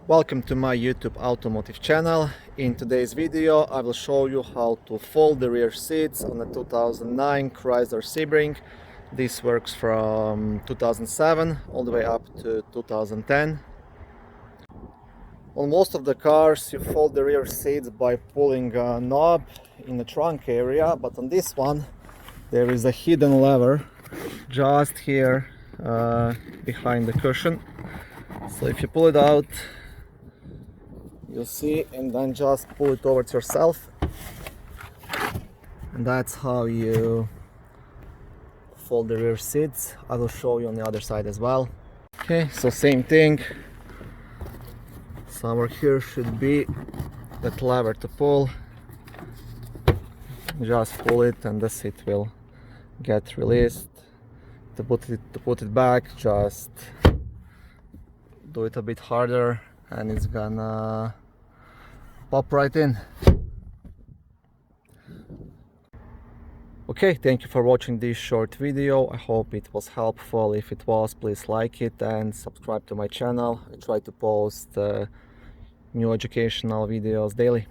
Welcome to my YouTube automotive channel. In today's video I will show you how to fold the rear seats on a 2009 Chrysler Sebring. This works from 2007 all the way up to 2010. On most of the cars you fold the rear seats by pulling a knob in the trunk area, but on this one there is a hidden lever just here behind the cushion. So if you pull it out, you'll see, and then just pull it towards yourself, and that's how you fold the rear seats. I will show you on the other side as well. Okay, so same thing. Somewhere here should be that lever to pull. Just pull it and the seat will get released. To put it back, just do it a bit harder and it's gonna pop right in. Okay, thank you for watching this short video. I hope it was helpful. If it was, please like it and subscribe to my channel. I try to post new educational videos daily.